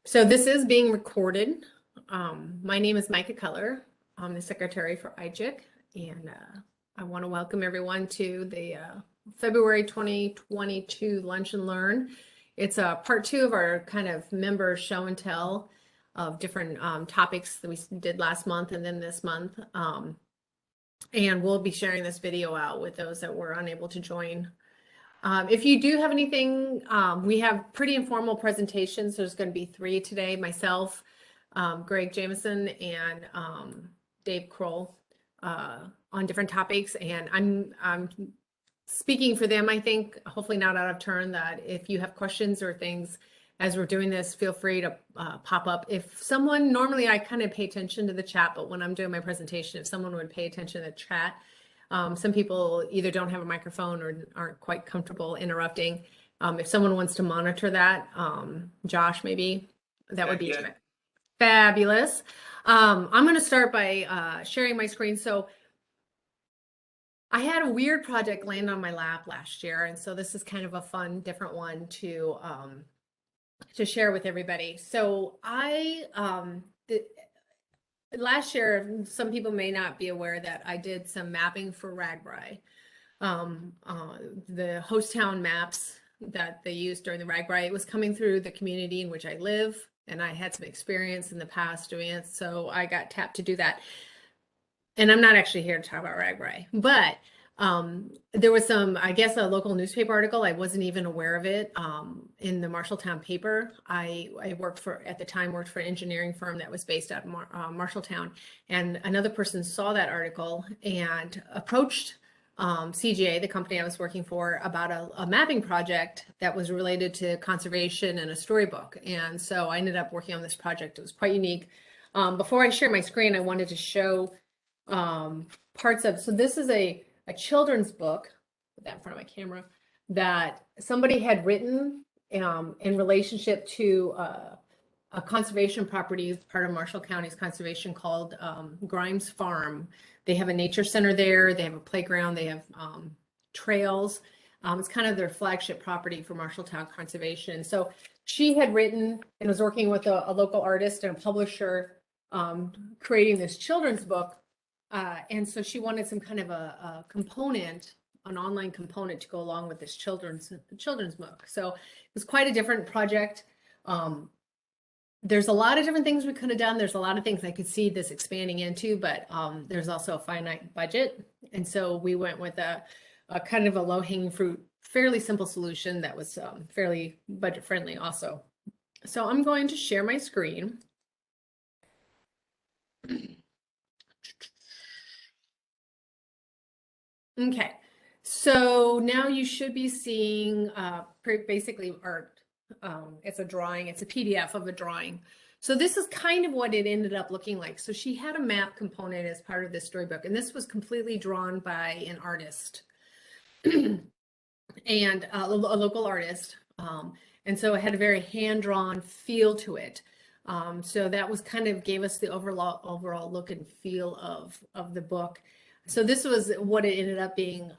So this is being recorded. My name is Micah Keller. I'm the secretary for IGIC, and I want to welcome everyone to the February 2022 Lunch and Learn. It's part two of our kind of member show and tell of different topics that we did last month and then this month. And we'll be sharing this video out with those that were unable to join. If you do have anything, we have pretty informal presentations. There's going to be 3 today, myself, Greg Jameson, and Dave Kroll on different topics. And I'm speaking for them, I think, hopefully not out of turn, that if you have questions or things as we're doing this, feel free to pop up. If someone, normally I kind of pay attention to the chat, but when I'm doing my presentation, if someone would pay attention to the chat, some people either don't have a microphone or aren't quite comfortable interrupting. If someone wants to monitor that, Josh, maybe that would be fabulous. I'm going to start by sharing my screen. So I had a weird project land on my lap last year, and so this is kind of a fun, different one to share with everybody. So last year, some people may not be aware that I did some mapping for RAGBRAI. The host town maps that they used during the RAGBRAI, it was coming through the community in which I live, and I had some experience in the past doing it, so I got tapped to do that. And I'm not actually here to talk about RAGBRAI, but there was some, I guess, a local newspaper article. I wasn't even aware of it in the Marshalltown paper. I at the time worked for an engineering firm that was based out of Marshalltown, and another person saw that article and approached CGA, the company I was working for, about a mapping project that was related to conservation and a storybook. And so I ended up working on this project. It was quite unique. Before I share my screen, I wanted to show parts of, so this is a children's book, put that in front of my camera, that somebody had written in relationship to a conservation property, part of Marshall County's conservation, called Grimes Farm. They have a nature center there, they have a playground, they have trails. It's kind of their flagship property for Marshalltown Conservation. So she had written and was working with a local artist and a publisher creating this children's book. And so she wanted some kind of a component, an online component, to go along with this children's book. So it was quite a different project. There's a lot of different things we could have done. There's a lot of things I could see this expanding into, but there's also a finite budget. And so we went with a kind of a low-hanging fruit, fairly simple solution that was fairly budget friendly also. So I'm going to share my screen. Okay, so now you should be seeing basically art. It's a drawing, it's a PDF of a drawing. So this is kind of what it ended up looking like. So she had a map component as part of this storybook, and this was completely drawn by an artist and a local artist. And so it had a very hand-drawn feel to it. So that was kind of gave us the overall look and feel of the book. So this was what it ended up being.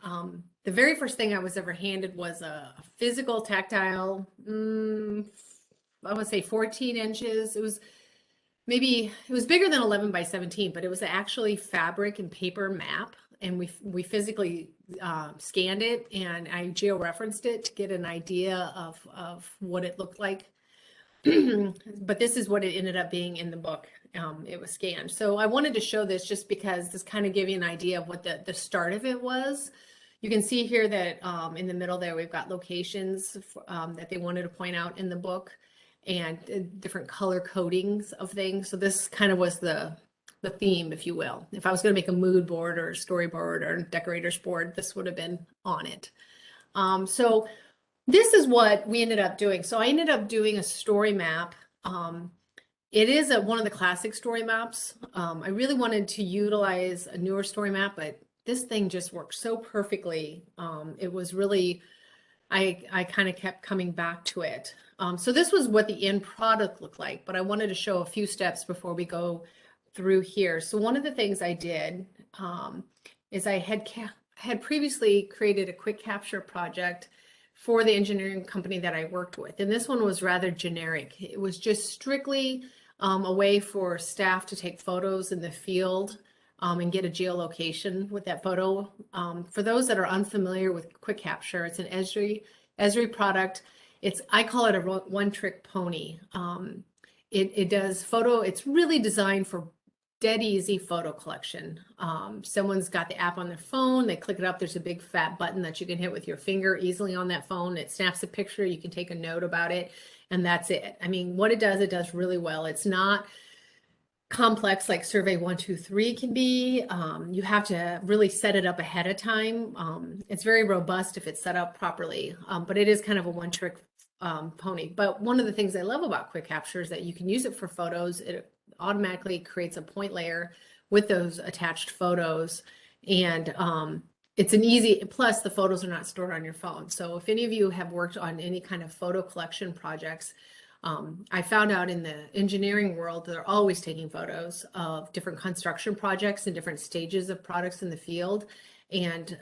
The very first thing I was ever handed was a physical tactile, I would say 14 inches. It was bigger than 11 by 17, but it was actually fabric and paper map. And we physically scanned it, and I georeferenced it to get an idea of what it looked like. But this is what it ended up being in the book. It was scanned. So I wanted to show this just because this kind of gave you an idea of what the start of it was. You can see here that in the middle there, we've got locations that they wanted to point out in the book, and different color codings of things. So this kind of was the theme, if you will. If I was going to make a mood board or a storyboard or a decorator's board, this would have been on it. So this is what we ended up doing. So I ended up doing a story map. It is one of the classic story maps. I really wanted to utilize a newer story map, but this thing just worked so perfectly. It was really, I kind of kept coming back to it. So this was what the end product looked like, but I wanted to show a few steps before we go through here. So one of the things I did is I had previously created a QuickCapture project for the engineering company that I worked with. And this one was rather generic. It was just strictly a way for staff to take photos in the field and get a geolocation with that photo. For those that are unfamiliar with QuickCapture, it's an Esri product. I call it a one-trick pony. It does photo. It's really designed for dead easy photo collection. Someone's got the app on their phone, they click it up, there's a big fat button that you can hit with your finger easily on that phone. It snaps a picture, you can take a note about it, and that's it. I mean, what it does really well. It's not complex like Survey 123 can be. You have to really set it up ahead of time. It's very robust if it's set up properly, but it is kind of a one-trick pony. But one of the things I love about QuickCapture is that you can use it for photos. It automatically creates a point layer with those attached photos, and it's an easy, plus the photos are not stored on your phone. So if any of you have worked on any kind of photo collection projects, I found out in the engineering world, they're always taking photos of different construction projects and different stages of products in the field. And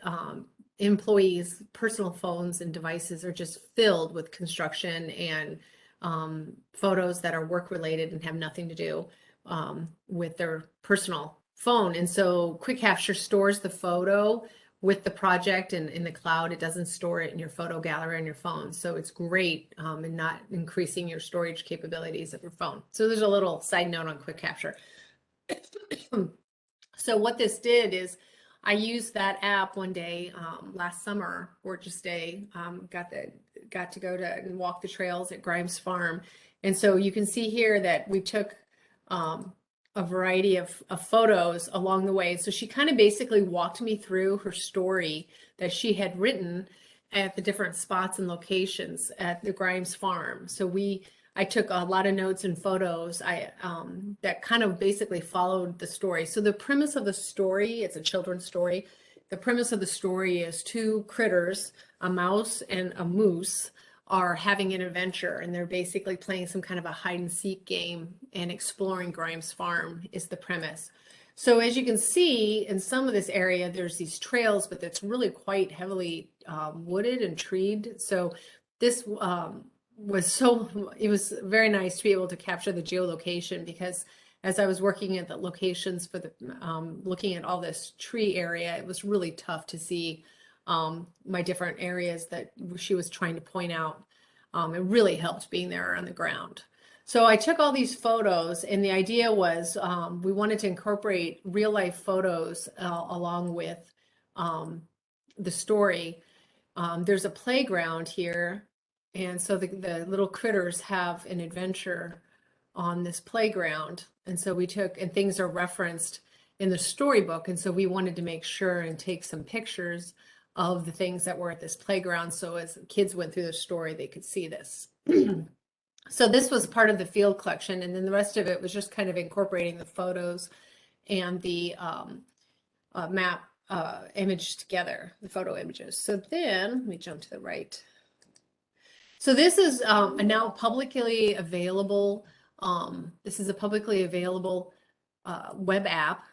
employees' personal phones and devices are just filled with construction and photos that are work related and have nothing to do with their personal phone. And so QuickCapture stores the photo with the project and in the cloud. It doesn't store it in your photo gallery on your phone. So it's great in not increasing your storage capabilities of your phone. So there's a little side note on QuickCapture. So what this did is I used that app one day last summer, gorgeous day, got to go to and walk the trails at Grimes Farm. And so you can see here that we took a variety of photos along the way. So she kind of basically walked me through her story that she had written at the different spots and locations at the Grimes Farm. So I took a lot of notes and photos that kind of basically followed the story. So the premise of the story, it's a children's story. The premise of the story is two critters, a mouse and a moose, are having an adventure, and they're basically playing some kind of a hide and seek game and exploring Grimes Farm is the premise. So as you can see in some of this area, there's these trails, but that's really quite heavily wooded and treed. So this it was very nice to be able to capture the geolocation, because as I was working at the locations for the looking at all this tree area, it was really tough to see my different areas that she was trying to point out. It really helped being there on the ground. So I took all these photos, and the idea was we wanted to incorporate real life photos along with the story. There's a playground here, and so the little critters have an adventure on this playground. And so and things are referenced in the storybook, and so we wanted to make sure and take some pictures of the things that were at this playground, so as kids went through the story, they could see this. So this was part of the field collection, and then the rest of it was just kind of incorporating the photos and the map image together, the photo images. So then, let me jump to the right. So this is now publicly available. This is a publicly available web app.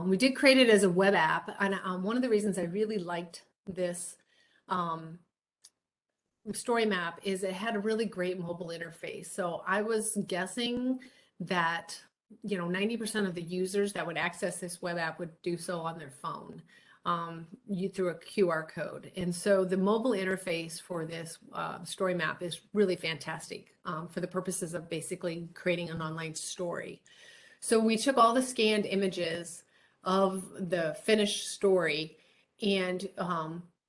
We did create it as a web app, and one of the reasons I really liked this StoryMap is it had a really great mobile interface. So I was guessing that 90% of the users that would access this web app would do so on their phone through a QR code. And so the mobile interface for this StoryMap is really fantastic for the purposes of basically creating an online story. So we took all the scanned images of the finished story, and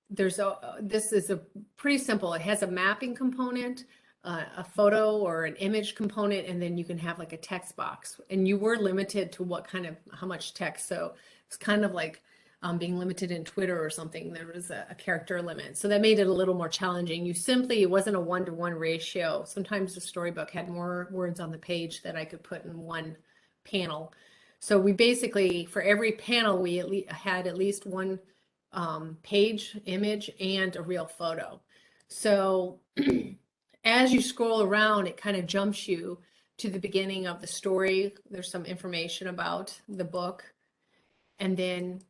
this is a pretty simple. It has a mapping component, a photo or an image component, and then you can have like a text box. And you were limited to how much text. So it's kind of like being limited in Twitter or something. There was a character limit, so that made it a little more challenging. It wasn't a 1-to-1 ratio. Sometimes the storybook had more words on the page that I could put in one panel. So we basically, for every panel, we had at least one page, image, and a real photo. So as you scroll around, it kind of jumps you to the beginning of the story. There's some information about the book. And then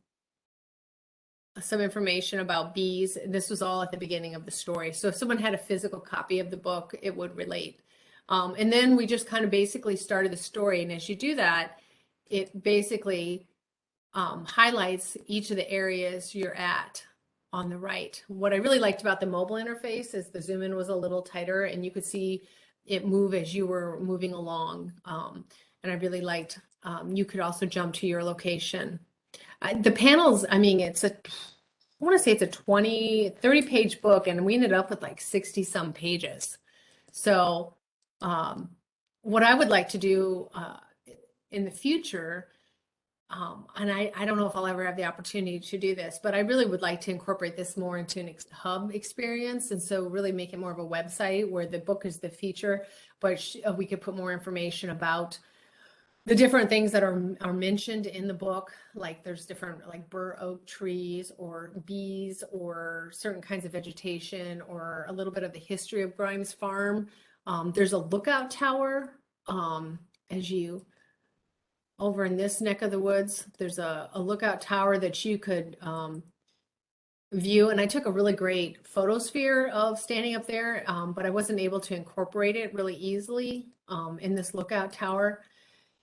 some information about bees. This was all at the beginning of the story. So if someone had a physical copy of the book, it would relate. And then we just kind of basically started the story. And as you do that, it basically highlights each of the areas you're at on the right. What I really liked about the mobile interface is the zoom in was a little tighter and you could see it move as you were moving along. And I really liked, you could also jump to your location. The panels, I mean, I want to say it's a 30 page book, and we ended up with like 60 some pages. So, what I would like to do in the future, and I don't know if I'll ever have the opportunity to do this, but I really would like to incorporate this more into an hub experience. And so, really make it more of a website where the book is the feature, but we could put more information about the different things that are mentioned in the book, like there's different like bur oak trees or bees or certain kinds of vegetation or a little bit of the history of Grimes Farm. There's a lookout tower as you over in this neck of the woods. There's a lookout tower that you could view, and I took a really great photosphere of standing up there, but I wasn't able to incorporate it really easily in this lookout tower.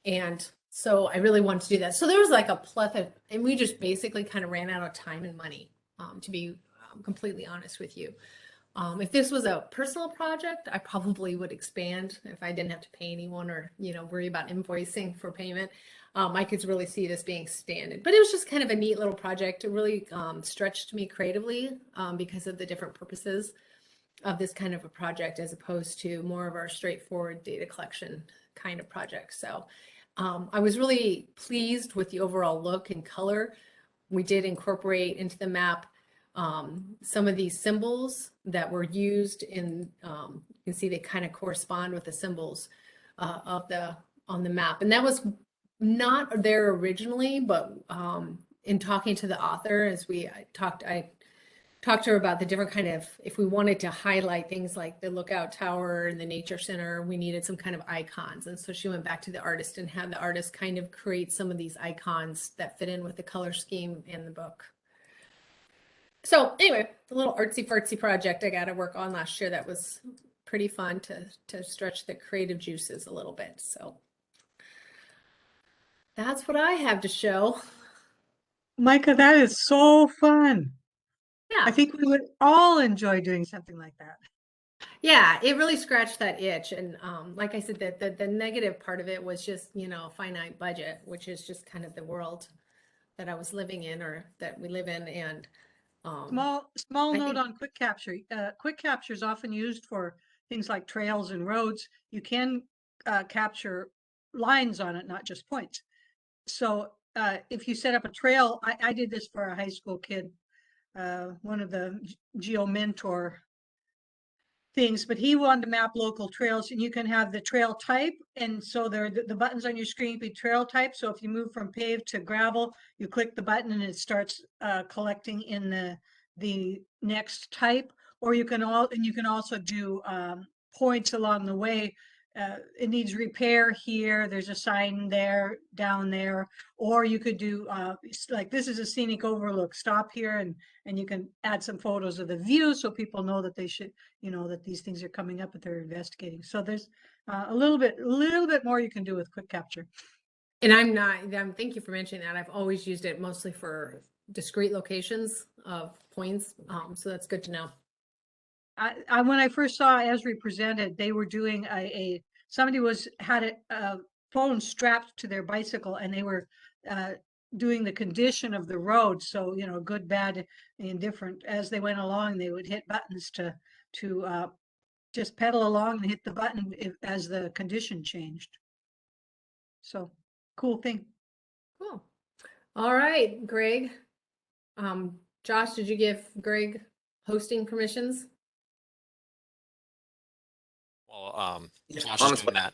And so I really wanted to do that. So there was like a plethora, and we just basically kind of ran out of time and money, to be completely honest with you. If this was a personal project, I probably would expand if I didn't have to pay anyone or, worry about invoicing for payment. I could really see this being expanded, but it was just kind of a neat little project. It really stretched me creatively because of the different purposes of this kind of a project as opposed to more of our straightforward data collection kind of project. So I was really pleased with the overall look and color. We did incorporate into the map some of these symbols that were used in, you can see they kind of correspond with the symbols on the map. And that was not there originally, but in talking to the author, as I talked to her about the different kind of, if we wanted to highlight things like the lookout tower and the nature center, we needed some kind of icons. And so she went back to the artist and had the artist kind of create some of these icons that fit in with the color scheme in the book. So anyway, a little artsy fartsy project I got to work on last year that was pretty fun to stretch the creative juices a little bit. So that's what I have to show. Micah, that is so fun. I Yeah. think we would all enjoy doing something like that. Yeah, it really scratched that itch. And like I said, the negative part of it was just, finite budget, which is just kind of the world that I was living in or that we live in. And Small I note think, on QuickCapture. QuickCapture is often used for things like trails and roads. You can capture lines on it, not just points. So if you set up a trail, I did this for a high school kid, one of the Geo Mentor things, but he wanted to map local trails, and you can have the trail type. And so the buttons on your screen be trail type. So if you move from paved to gravel, you click the button and it starts collecting in the next type. Or you can also do points along the way. It needs repair here. There's a sign there, down there. Or you could do like this is a scenic overlook. Stop here and you can add some photos of the view so people know that they should, that these things are coming up that they're investigating. So there's a little bit more you can do with QuickCapture. and thank you for mentioning that. I've always used it mostly for discrete locations of points. So that's good to know. When I first saw Esri presented, they were doing somebody had a phone strapped to their bicycle, and they were doing the condition of the road. So, good, bad, indifferent. As they went along, they would hit buttons to just pedal along and hit the button as the condition changed. So cool thing. Cool. All right, Greg. Josh, did you give Greg hosting permissions? Well, Yeah, Josh is honestly, doing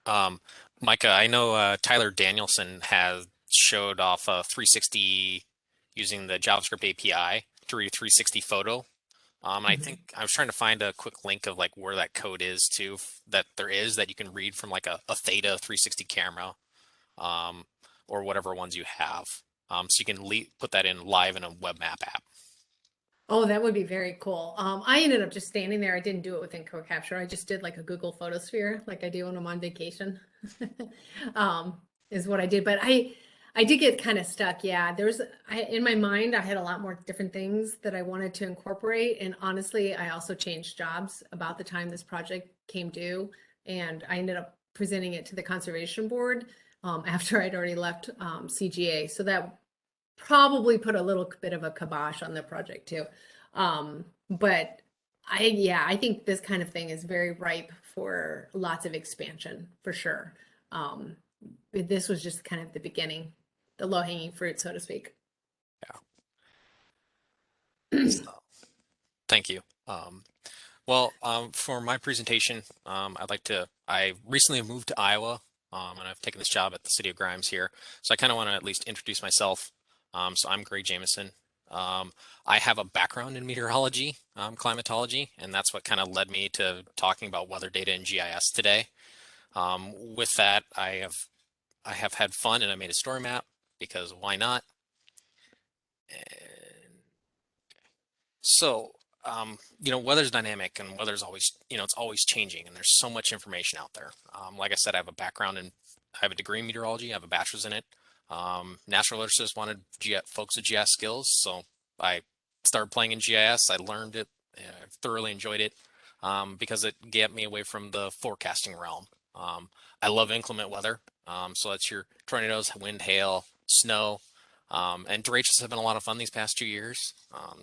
that. Micah, I know Tyler Danielson has showed off a 360 using the JavaScript API to read 360 photo. And I think I was trying to find a quick link of like where that code is too, that there is that you can read from like a Theta 360 camera, or whatever ones you have. So you can put that in live in a web map app. Oh, that would be very cool. I ended up just standing there. I didn't do it within QuickCapture. I just did like a Google Photosphere, like I do when I'm on vacation, is what I did. But I did get kind of stuck. Yeah, in my mind, I had a lot more different things that I wanted to incorporate. And honestly, I also changed jobs about the time this project came due. And I ended up presenting it to the conservation board after I'd already left CGA. So that probably put a little bit of a kibosh on the project too. But I think this kind of thing is very ripe for lots of expansion for sure. This was just kind of the beginning, the low-hanging fruit, so to speak. Yeah. So, thank you. For my presentation, I recently moved to Iowa, and I've taken this job at the City of Grimes here. So I kind of want to at least introduce myself. So I'm Greg Jameson. I have a background in meteorology, climatology, and that's what kind of led me to talking about weather data and GIS today. With that, I have had fun, and I made a story map because why not? And so, weather's dynamic and weather's always, it's always changing, and there's so much information out there. Like I said, I have a degree in meteorology. I have a bachelor's in it. National Weather Service wanted folks with GIS skills, so I started playing in GIS. I learned it. I thoroughly enjoyed it because it got me away from the forecasting realm. I love inclement weather. So that's your tornadoes, wind, hail, snow. And derechos have been a lot of fun these past 2 years.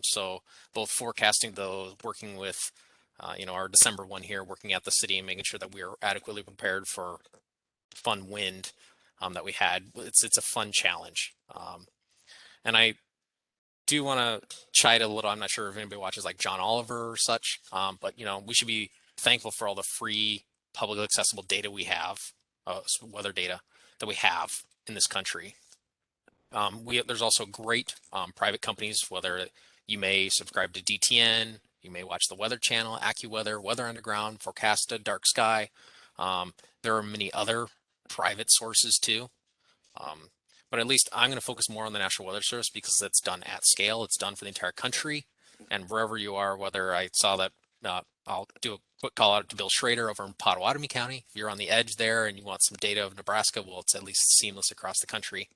So both forecasting those, working with, our December one here, working at the city and making sure that we are adequately prepared for fun wind that we had. It's a fun challenge. And I do want to chide a little. I'm not sure if anybody watches like John Oliver or such, but we should be thankful for all the free, publicly accessible data we have, weather data that we have in this country. There's also great private companies, whether you may subscribe to DTN, you may watch the Weather Channel, AccuWeather, Weather Underground, Forecasta, Dark Sky. There are many other private sources too. But at least I'm going to focus more on the National Weather Service because it's done at scale. It's done for the entire country. And wherever you are, whether I saw that, I'll do a quick call out to Bill Schrader over in Potawatomi County. If you're on the edge there and you want some data of Nebraska, well, it's at least seamless across the country.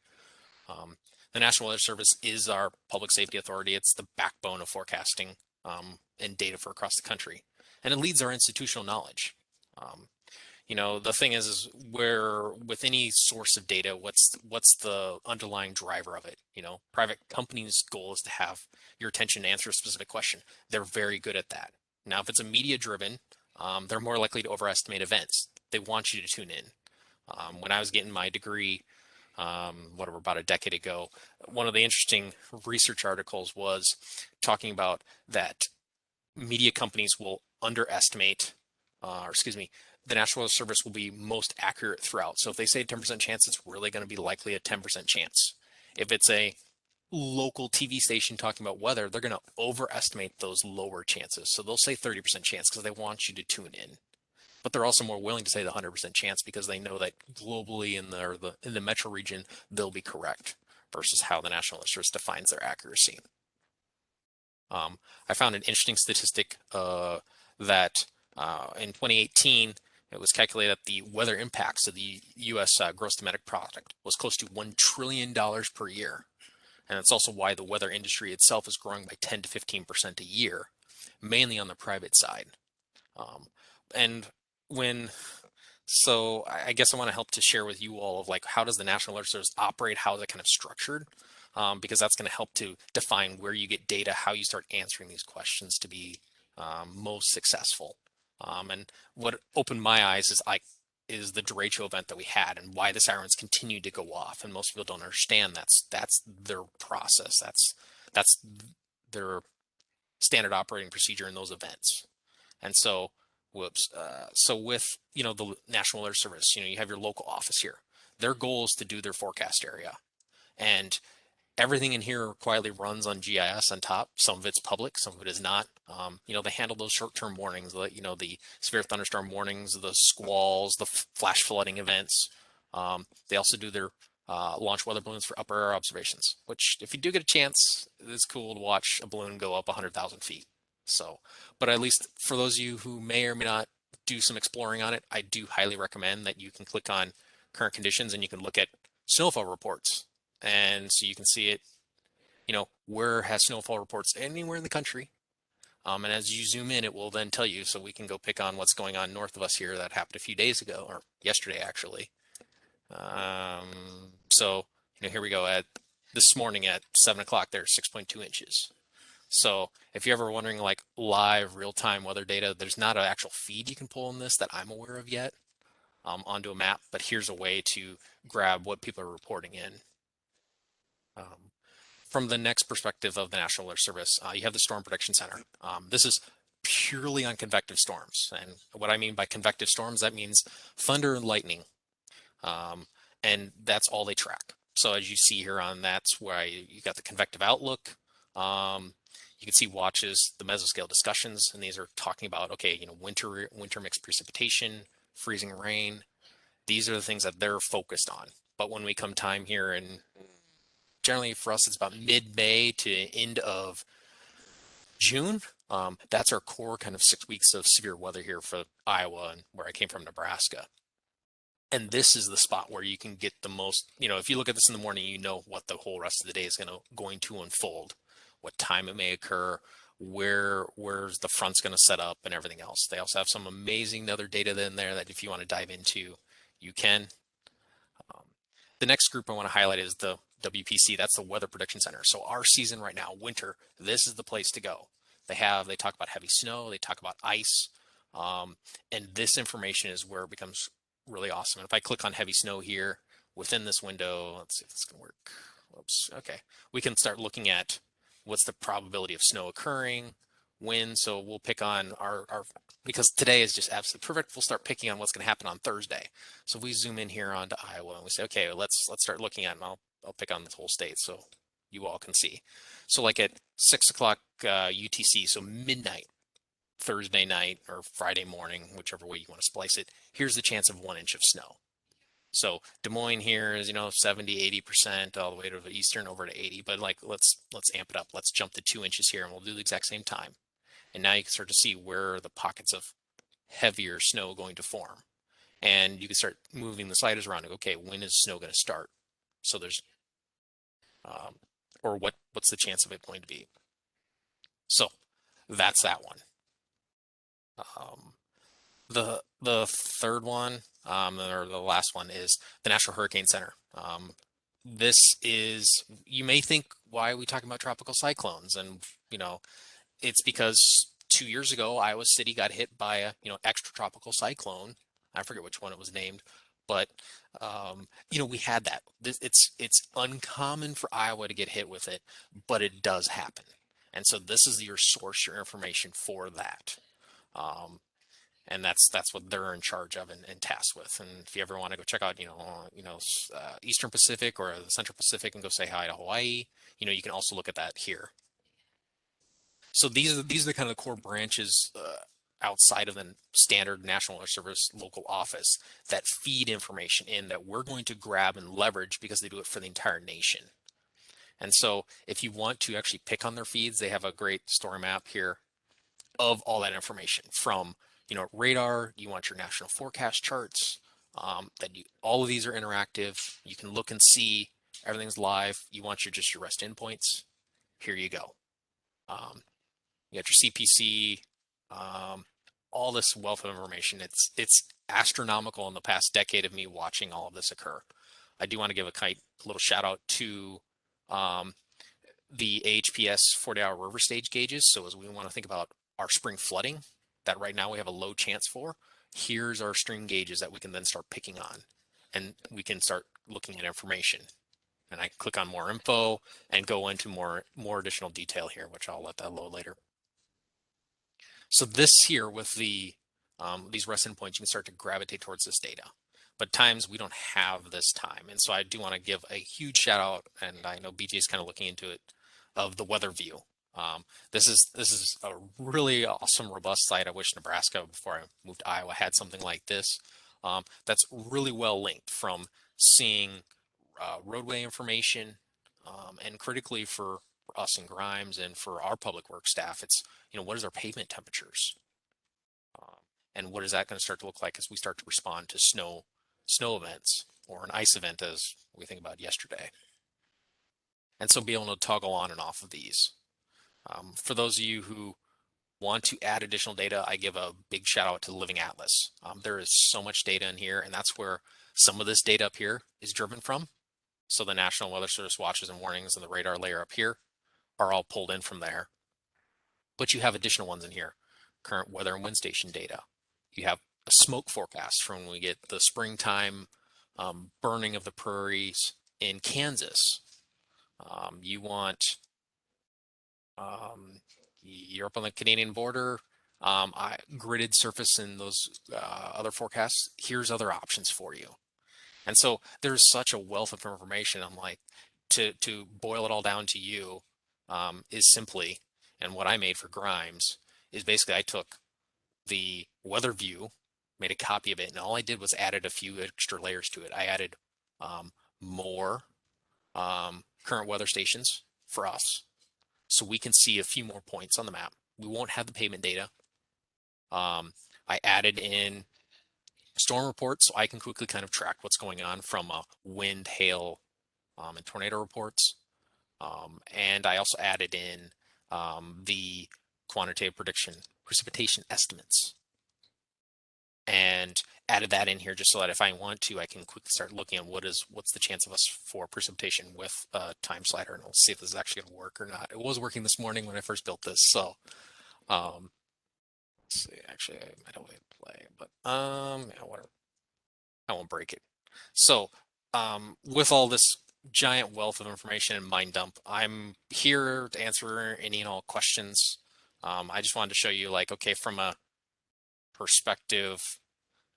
The National Weather Service is our public safety authority. It's the backbone of forecasting and data for across the country. And it leads our institutional knowledge. The thing is where with any source of data, what's the underlying driver of it? Private companies' goal is to have your attention to answer a specific question. They're very good at that. Now, if it's a media driven, they're more likely to overestimate events. They want you to tune in. When I was getting my degree, about a decade ago, one of the interesting research articles was talking about that media companies will underestimate, the National Weather Service will be most accurate throughout. So if they say 10% chance, it's really going to be likely a 10% chance. If it's a local TV station talking about weather, they're going to overestimate those lower chances. So they'll say 30% chance because they want you to tune in. But they're also more willing to say the 100% chance because they know that globally in the metro region, they'll be correct versus how the National Weather Service defines their accuracy. I found an interesting statistic that in 2018, it was calculated that the weather impacts of the U.S. Gross Domestic Product was close to $1 trillion per year. And that's also why the weather industry itself is growing by 10 to 15% a year, mainly on the private side. So I guess I want to help to share with you all of like, how does the National Weather Service operate? How is it kind of structured? Because that's going to help to define where you get data, how you start answering these questions to be most successful. And what opened my eyes is the derecho event that we had and why the sirens continued to go off. And most people don't understand that's their process. That's their standard operating procedure in those events. And so, so with, the National Weather Service, you have your local office here. Their goal is to do their forecast area. And everything in here quietly runs on GIS on top. Some of it's public, some of it is not. They handle those short-term warnings, the severe thunderstorm warnings, the squalls, the flash flooding events. They also do their launch weather balloons for upper air observations, which if you do get a chance, it's cool to watch a balloon go up 100,000 feet. So, but at least for those of you who may or may not do some exploring on it, I do highly recommend that you can click on current conditions and you can look at snowfall reports. And so you can see it, where has snowfall reports anywhere in the country. And as you zoom in, it will then tell you, so we can go pick on what's going on north of us here. That happened a few days ago, or yesterday actually. So, here we go at this morning at 7 o'clock, there's 6.2 inches. So if you're ever wondering like live real-time weather data, there's not an actual feed you can pull in this that I'm aware of yet onto a map, but here's a way to grab what people are reporting in. From the next perspective of the National Weather Service, you have the Storm Prediction Center. This is purely on convective storms. And what I mean by convective storms, that means thunder and lightning. And that's all they track. So as you see here on that's where you got the convective outlook. You can see watches, the mesoscale discussions, and these are talking about, okay, winter mixed precipitation, freezing rain. These are the things that they're focused on. But when we come time here, and generally for us, it's about mid-May to end of June. That's our core kind of 6 weeks of severe weather here for Iowa and where I came from, Nebraska. And this is the spot where you can get the most, if you look at this in the morning, what the whole rest of the day is going to unfold, what time it may occur, where's the front's going to set up and everything else. They also have some amazing other data in there that if you want to dive into, you can. The next group I want to highlight is the WPC. That's the Weather Prediction Center. So our season right now, winter, this is the place to go. They talk about heavy snow, they talk about ice, and this information is where it becomes really awesome. And if I click on heavy snow here within this window, let's see if this can work. Whoops. Okay. We can start looking at what's the probability of snow occurring, when. So we'll pick on our because today is just absolutely perfect. We'll start picking on what's going to happen on Thursday. So if we zoom in here onto Iowa and we say, okay, let's start looking at, and I'll pick on this whole state so you all can see. So like at 6 o'clock UTC, so midnight, Thursday night or Friday morning, whichever way you want to splice it, here's the chance of 1 inch of snow. So Des Moines here is, 70, 80%, all the way to the eastern over to 80, but like, let's amp it up. Let's jump to 2 inches here and we'll do the exact same time. And now you can start to see where are the pockets of heavier snow going to form. And you can start moving the sliders around. Okay, when is snow going to start? So there's, or what's the chance of it going to be? So that's that one. The third one, or the last one, is the National Hurricane Center. This is, you may think, why are we talking about tropical cyclones? And, it's because 2 years ago, Iowa City got hit by a, extratropical cyclone. I forget which one it was named, but, we had that. It's uncommon for Iowa to get hit with it, but it does happen. And so this is your source, your information for that. And that's what they're in charge of and tasked with. And if you ever want to go check out, Eastern Pacific or the Central Pacific and go say hi to Hawaii, you can also look at that here. So these are the kind of the core branches outside of the standard National Weather Service local office that feed information in that we're going to grab and leverage because they do it for the entire nation. And so if you want to actually pick on their feeds, they have a great StoryMap here of all that information from, radar. You want your national forecast charts, all of these are interactive. You can look and see everything's live. You want just your rest endpoints. Here you go. You got your CPC, all this wealth of information. It's astronomical in the past decade of me watching all of this occur. I do want to give a little shout out to the AHPS 40-hour river stage gauges. So as we want to think about our spring flooding that right now we have a low chance for, here's our string gauges that we can then start picking on, and we can start looking at information. And I click on more info and go into more additional detail here, which I'll let that load later. So this here with the these rest endpoints, you can start to gravitate towards this data. But times we don't have this time. And so I do want to give a huge shout out, and I know BJ is kind of looking into it, of the weather view. This is a really awesome, robust site. I wish Nebraska, before I moved to Iowa, had something like this. That's really well linked, from seeing roadway information, and critically for us in Grimes and for our public works staff, it's, what is our pavement temperatures? And what is that going to start to look like as we start to respond to snow events or an ice event as we think about yesterday? And so be able to toggle on and off of these. For those of you who want to add additional data, I give a big shout out to the Living Atlas. There is so much data in here, and that's where some of this data up here is driven from. So the National Weather Service watches and warnings and the radar layer up here are all pulled in from there. But you have additional ones in here. Current weather and wind station data. You have a smoke forecast from when we get the springtime burning of the prairies in Kansas. You want you're up on the Canadian border, gridded surface in those other forecasts. Here's other options for you. And so there's such a wealth of information. I'm like, to boil it all down to you is simply, and what I made for Grimes is basically I took the weather view, made a copy of it, and all I did was added a few extra layers to it. I added more current weather stations for us, so we can see a few more points on the map. We won't have the pavement data. I added in storm reports, so I can quickly kind of track what's going on from wind, hail, and tornado reports. And I also added in the quantitative precipitation estimates, and added that in here just so that if I want to, I can quickly start looking at what's the chance of us for precipitation with a time slider, and we'll see if this is actually going to work or not. It was working this morning when I first built this, so let's see. Actually, I might have to play, but yeah, whatever. I won't break it. So with all this giant wealth of information and mind dump, I'm here to answer any and all questions. I just wanted to show you, like, okay, from a perspective,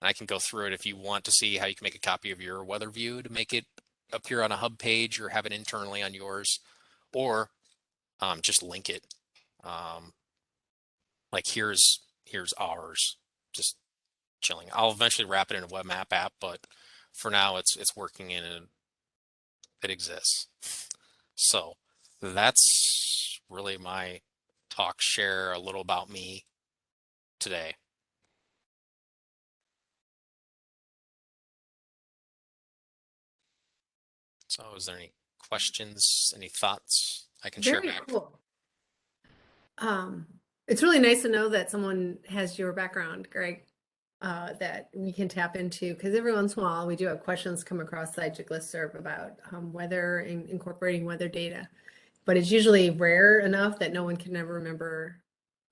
and I can go through it if you want to see how you can make a copy of your weather view to make it appear on a hub page or have it internally on yours, or just link it. Like here's ours, just chilling. I'll eventually wrap it in a web map app, but for now it's working in and it exists. So that's really my talk, share a little about me today. So is there any questions, any thoughts I can share? Very cool. It's really nice to know that someone has your background, Greg, that we can tap into, because every once in a while we do have questions come across the IGIC listserv about weather and incorporating weather data, but it's usually rare enough that no one can ever remember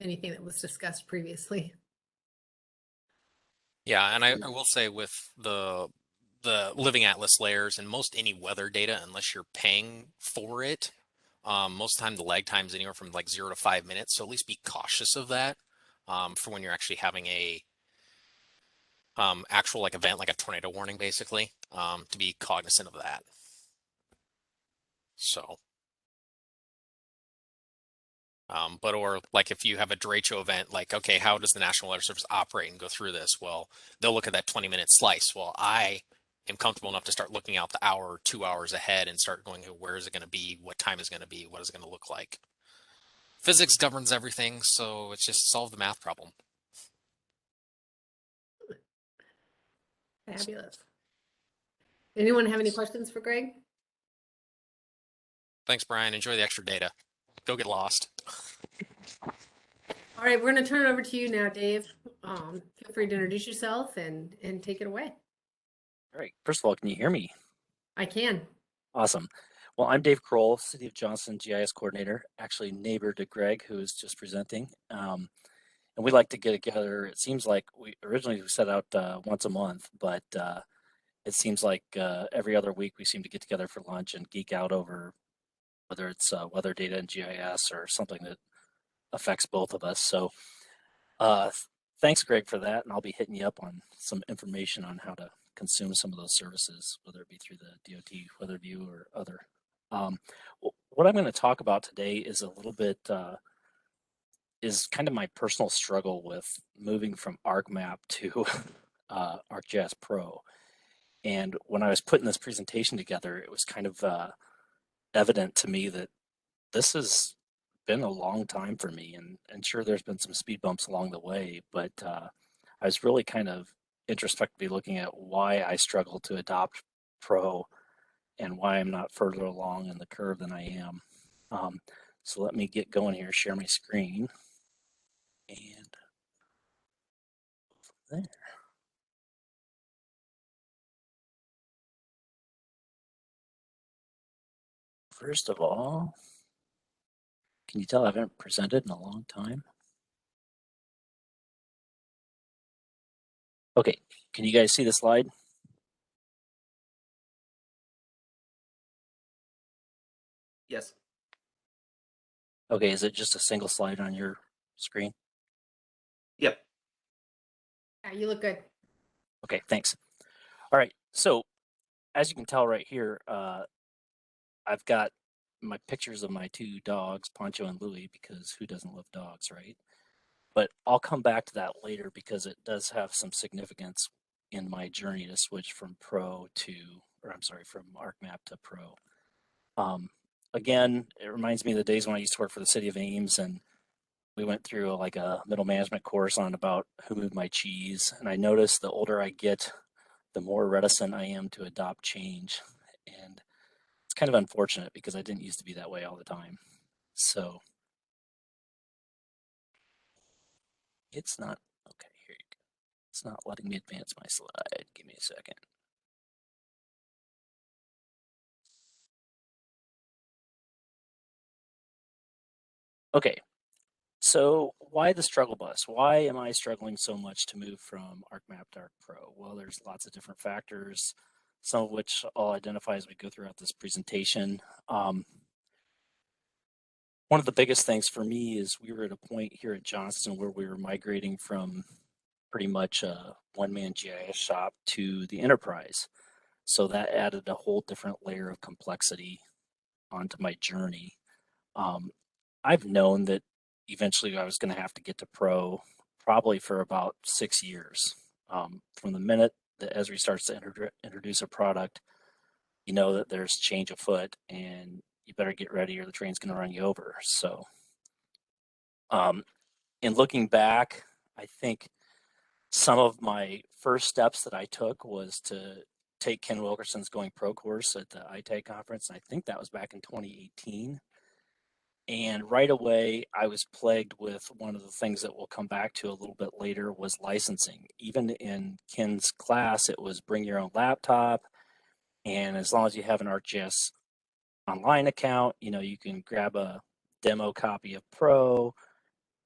anything that was discussed previously. Yeah, and I will say with the Living Atlas layers and most any weather data, unless you're paying for it, most of the time the lag time is anywhere from like 0 to 5 minutes. So at least be cautious of that for when you're actually having a actual like event, like a tornado warning, basically, to be cognizant of that. So, but or like if you have a derecho event, like, okay, how does the National Weather Service operate and go through this? Well, they'll look at that 20-minute slice. Well, I am comfortable enough to start looking out the hour or 2 hours ahead and start going, where is it going to be? What time is it going to be? What is it going to look like? Physics governs everything, so it's just solve the math problem. Fabulous. Anyone have any questions for Greg? Thanks, Brian. Enjoy the extra data. Go get lost. All right, we're going to turn it over to you now, Dave. Feel free to introduce yourself and take it away. All right. First of all, can you hear me? I can. Awesome. Well, I'm Dave Kroll, City of Johnston GIS coordinator, actually neighbor to Greg, who is just presenting. And we like to get together. It seems like we originally set out once a month, but it seems like every other week we seem to get together for lunch and geek out over whether it's weather data and GIS or something that affects both of us. So thanks, Greg, for that. And I'll be hitting you up on some information on how to consume some of those services, whether it be through the DOT Weather View or other. What I'm going to talk about today is a little bit, is kind of my personal struggle with moving from ArcMap to ArcGIS Pro. And when I was putting this presentation together, it was kind of evident to me that this has been a long time for me, and sure, there's been some speed bumps along the way, but I was really kind of introspectively looking at why I struggle to adopt Pro and why I'm not further along in the curve than I am. So let me get going here, share my screen, and there. First of all, can you tell I haven't presented in a long time? Okay, can you guys see the slide? Yes. Okay, is it just a single slide on your screen? Yep. Yeah, you look good. Okay, thanks. All right, so as you can tell right here, I've got my pictures of my two dogs, Poncho and Louie, because who doesn't love dogs, right? But I'll come back to that later because it does have some significance in my journey to switch from Pro to, or I'm sorry, from ArcMap to Pro. Again, it reminds me of the days when I used to work for the city of Ames, and we went through like a middle management course on about who moved my cheese. And I noticed the older I get, the more reticent I am to adopt change. And it's kind of unfortunate because I didn't used to be that way all the time. So it's not, okay, here you go. It's not letting me advance my slide. Give me a second. Okay, so why the struggle bus? Why am I struggling so much to move from ArcMap to ArcPro? Well, there's lots of different factors, some of which I'll identify as we go throughout this presentation. One of the biggest things for me is we were at a point here at Johnston where we were migrating from pretty much a one-man GIS shop to the enterprise. So that added a whole different layer of complexity onto my journey. I've known that eventually I was going to have to get to Pro probably for about 6 years. From the minute that Esri starts to introduce a product, you know that there's change afoot and you better get ready or the train's going to run you over. So in looking back, I think some of my first steps that I took was to take Ken Wilkerson's Going Pro course at the ITAG conference. And I think that was back in 2018. And right away, I was plagued with one of the things that we'll come back to a little bit later was licensing. Even in Ken's class, it was bring your own laptop. And as long as you have an ArcGIS online account, you know, you can grab a demo copy of Pro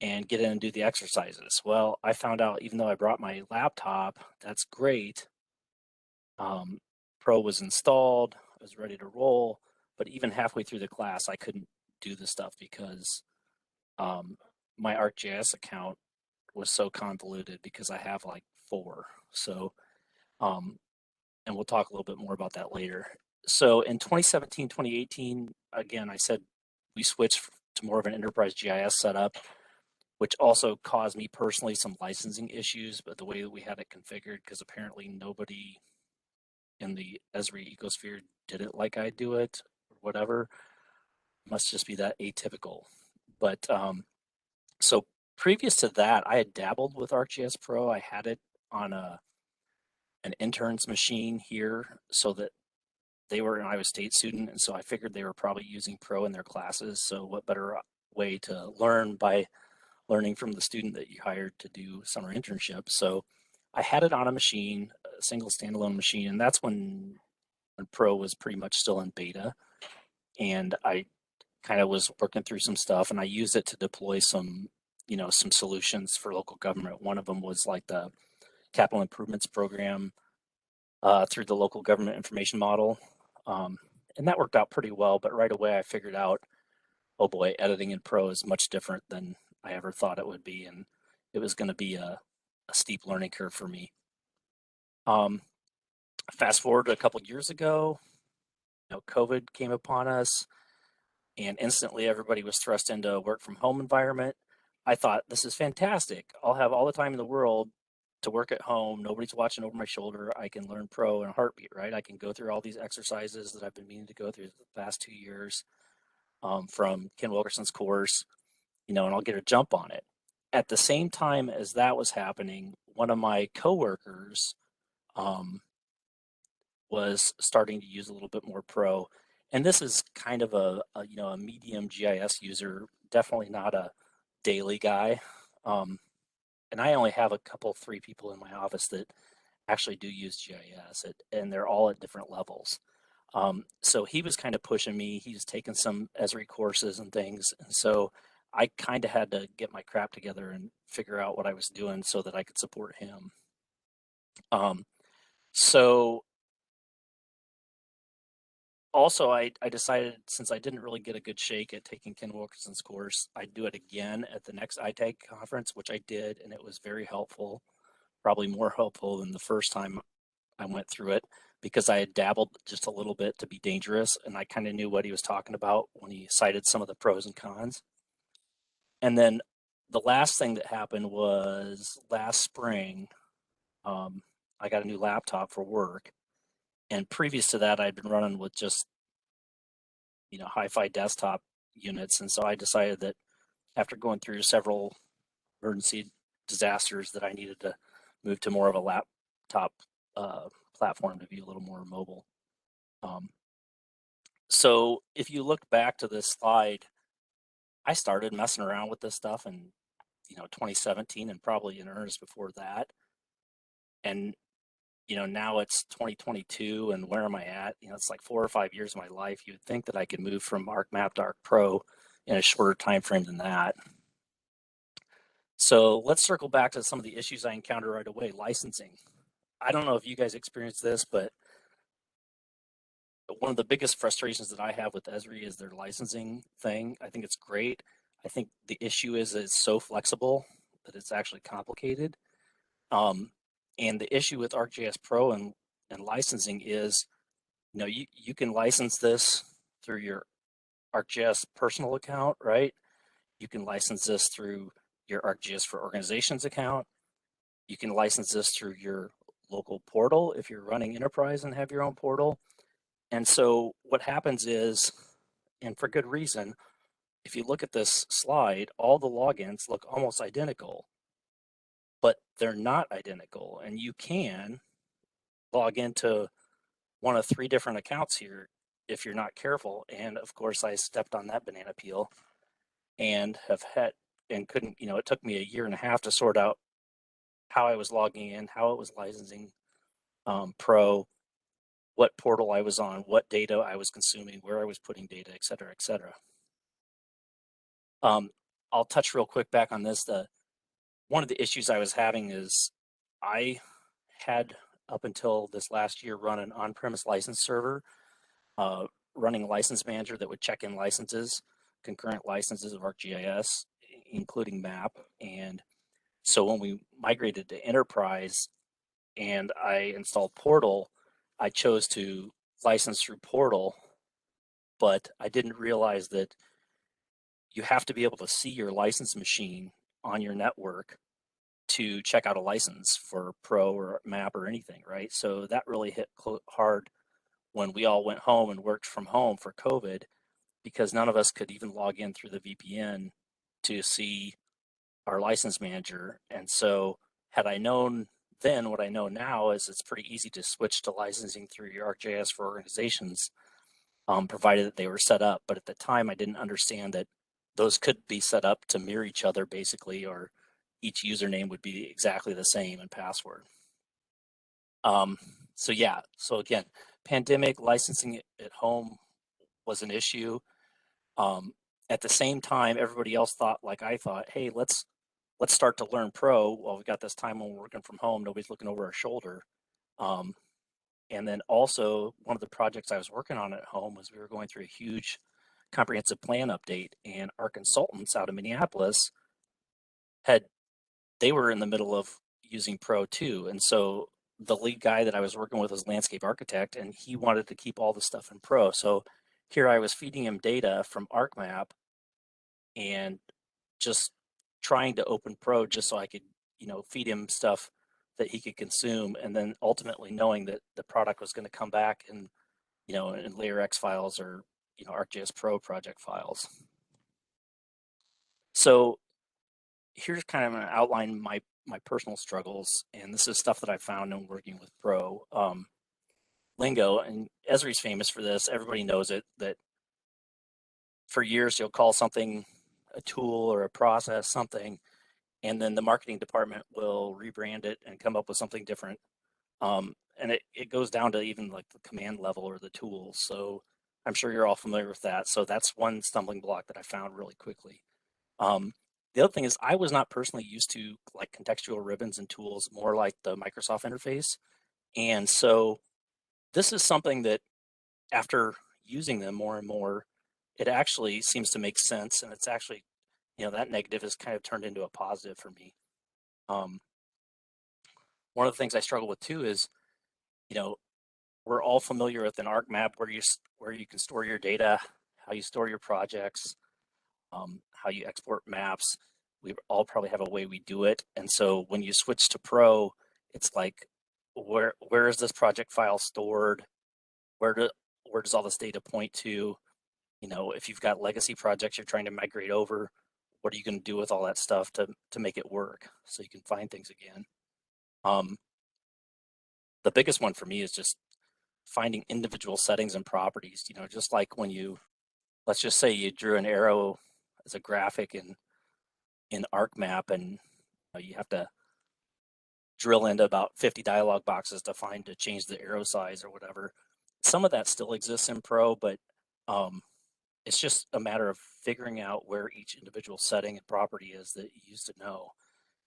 and get in and do the exercises. Well, I found out even though I brought my laptop, that's great. Pro was installed, I was ready to roll, but even halfway through the class, I couldn't do the stuff because my ArcGIS account was so convoluted because I have like 4. So, and we'll talk a little bit more about that later. So in 2017, 2018, again, I said we switched to more of an enterprise GIS setup, which also caused me personally some licensing issues, but the way that we had it configured, because apparently nobody in the Esri ecosphere did it like I do it, or whatever. Must just be that atypical. But so previous to that, I had dabbled with ArcGIS Pro. I had it on an intern's machine here so that they were an Iowa State student. And so I figured they were probably using Pro in their classes. So what better way to learn by learning from the student that you hired to do summer internship. So I had it on a machine, a single standalone machine. And that's when Pro was pretty much still in beta. And I kind of was working through some stuff and I used it to deploy some, you know, some solutions for local government. One of them was like the capital improvements program through the local government information model. And that worked out pretty well, but right away I figured out, oh boy, editing in Pro is much different than I ever thought it would be. And it was going to be a steep learning curve for me. Fast forward to a couple years ago, you know, COVID came upon us and instantly everybody was thrust into a work from home environment. I thought, this is fantastic. I'll have all the time in the world to work at home. Nobody's watching over my shoulder. I can learn pro in a heartbeat, right? I can go through all these exercises that I've been meaning to go through the past 2 years from Ken Wilkerson's course, and I'll get a jump on it. At the same time as that was happening, one of my coworkers was starting to use a little bit more pro. And this is kind of a medium GIS user, definitely not a daily guy. And I only have 3 people in my office that actually do use GIS, and they're all at different levels. So he was kind of pushing me. He's taken some Esri courses and things. And so I kind of had to get my crap together and figure out what I was doing so that I could support him. So also I decided, since I didn't really get a good shake at taking Ken Wilkerson's course, I'd do it again at the next ITAG conference, which I did, and it was very helpful, probably more helpful than the first time I went through it, because I had dabbled just a little bit to be dangerous, and I kind of knew what he was talking about when he cited some of the pros and cons. And then the last thing that happened was last spring, I got a new laptop for work. And previous to that, I'd been running with just, hi-fi desktop units. And so I decided that after going through several emergency disasters that I needed to move to more of a laptop platform to be a little more mobile. So if you look back to this slide, I started messing around with this stuff in 2017 and probably in earnest before that. And now it's 2022, and where am I at? It's like 4 or 5 years of my life. You'd think that I could move from ArcMap to ArcPro in a shorter time frame than that. So let's circle back to some of the issues I encountered right away. Licensing. I don't know if you guys experienced this, but one of the biggest frustrations that I have with Esri is their licensing thing. I think it's great. I think the issue is it's so flexible that it's actually complicated. And the issue with ArcGIS Pro and licensing is, you can license this through your ArcGIS personal account, right? You can license this through your ArcGIS for Organizations account. You can license this through your local portal if you're running enterprise and have your own portal. And so what happens is, and for good reason, if you look at this slide, all the logins look almost identical, but they're not identical. And you can log into one of 3 different accounts here if you're not careful. And of course, I stepped on that banana peel and couldn't, it took me 1.5 years to sort out how I was logging in, how it was licensing Pro, what portal I was on, what data I was consuming, where I was putting data, et cetera, et cetera. I'll touch real quick back on this. One of the issues I was having is I had, up until this last year, run an on-premise license server, running a license manager that would check in licenses, concurrent licenses of ArcGIS, including map. And so when we migrated to enterprise and I installed Portal, I chose to license through Portal, but I didn't realize that you have to be able to see your license machine on your network to check out a license for Pro or Map or anything, right? So that really hit hard when we all went home and worked from home for COVID, because none of us could even log in through the VPN to see our license manager. And so had I known then what I know now, is it's pretty easy to switch to licensing through your ArcGIS for Organizations, provided that they were set up. But at the time, I didn't understand that those could be set up to mirror each other, basically, or each username would be exactly the same and password. So yeah, so again, pandemic licensing at home was an issue. At the same time, everybody else thought, like I thought, hey, let's start to learn Pro. Well, we've got this time when we're working from home, nobody's looking over our shoulder. And then also, one of the projects I was working on at home was we were going through a huge comprehensive plan update, and our consultants out of Minneapolis they were in the middle of using Pro too. And so the lead guy that I was working with was landscape architect, and he wanted to keep all the stuff in Pro. So here I was feeding him data from ArcMap and just trying to open Pro just so I could, feed him stuff that he could consume, and then ultimately knowing that the product was going to come back in, in layer X files or, ArcGIS Pro project files. So here's kind of an outline my personal struggles, and this is stuff that I found in working with Pro. Lingo, and Esri's famous for this. Everybody knows it, that for years you'll call something a tool or a process something, and then the marketing department will rebrand it and come up with something different. And it goes down to even like the command level or the tools. So I'm sure you're all familiar with that. So that's one stumbling block that I found really quickly. The other thing is I was not personally used to like contextual ribbons and tools, more like the Microsoft interface. And so this is something that after using them more and more, it actually seems to make sense. And it's actually, that negative has kind of turned into a positive for me. One of the things I struggle with too is, we're all familiar with an ArcMap where you can store your data, how you store your projects, how you export maps. We all probably have a way we do it. And so when you switch to Pro, it's like, where is this project file stored? Where does all this data point to? If you've got legacy projects you're trying to migrate over, what are you going to do with all that stuff to make it work so you can find things again? The biggest one for me is just finding individual settings and properties. Just like when let's just say you drew an arrow as a graphic in ArcMap, and you have to drill into about 50 dialog boxes to change the arrow size or whatever. Some of that still exists in Pro, but it's just a matter of figuring out where each individual setting and property is that you used to know,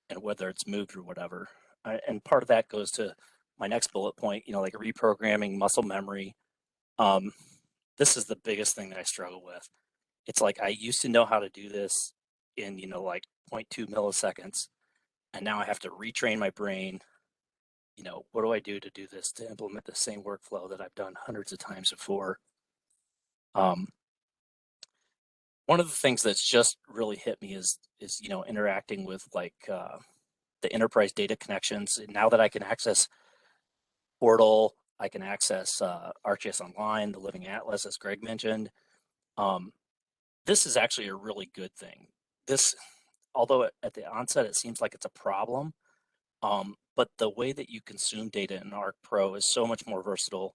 and whether it's moved or whatever. And part of that goes to my next bullet point, like reprogramming muscle memory. This is the biggest thing that I struggle with. It's like I used to know how to do this in, like 0.2 milliseconds, and now I have to retrain my brain. What do I do to do this, to implement the same workflow that I've done hundreds of times before? One of the things that's just really hit me is interacting with like the enterprise data connections. And now that I can access Portal, I can access ArcGIS Online, the Living Atlas, as Greg mentioned. This is actually a really good thing. Although at the onset it seems like it's a problem, but the way that you consume data in Arc Pro is so much more versatile.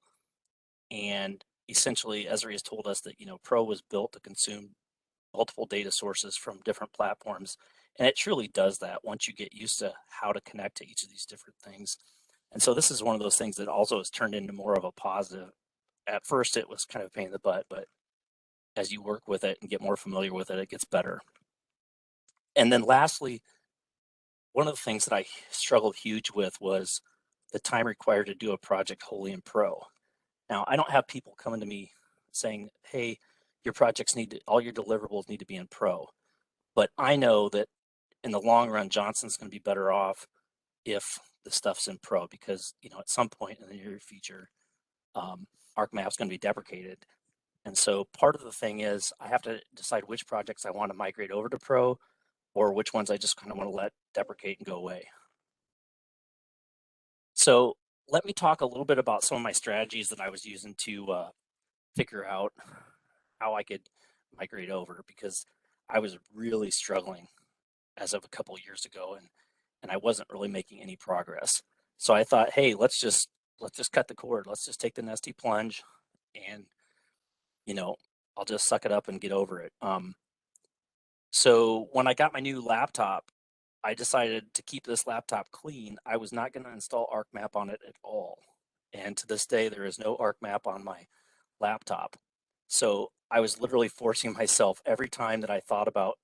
And essentially, Esri has told us that Pro was built to consume multiple data sources from different platforms, and it truly does that once you get used to how to connect to each of these different things. And so this is one of those things that also has turned into more of a positive. At first it was kind of a pain in the butt, but as you work with it and get more familiar with it, it gets better. And then lastly, one of the things that I struggled huge with was the time required to do a project wholly in Pro. Now, I don't have people coming to me saying, hey, your projects all your deliverables need to be in Pro. But I know that in the long run, Johnson's going to be better off if the stuff's in Pro, because at some point in the near future, ArcMap's going to be deprecated. And so part of the thing is I have to decide which projects I want to migrate over to Pro, or which ones I just kind of want to let deprecate and go away. So let me talk a little bit about some of my strategies that I was using to figure out how I could migrate over, because I was really struggling as of a couple of years ago, and I wasn't really making any progress. So I thought, hey, let's just cut the cord. Let's just take the nasty plunge, and I'll just suck it up and get over it. So when I got my new laptop, I decided to keep this laptop clean. I was not going to install ArcMap on it at all. And to this day, there is no ArcMap on my laptop. So I was literally forcing myself every time that I thought about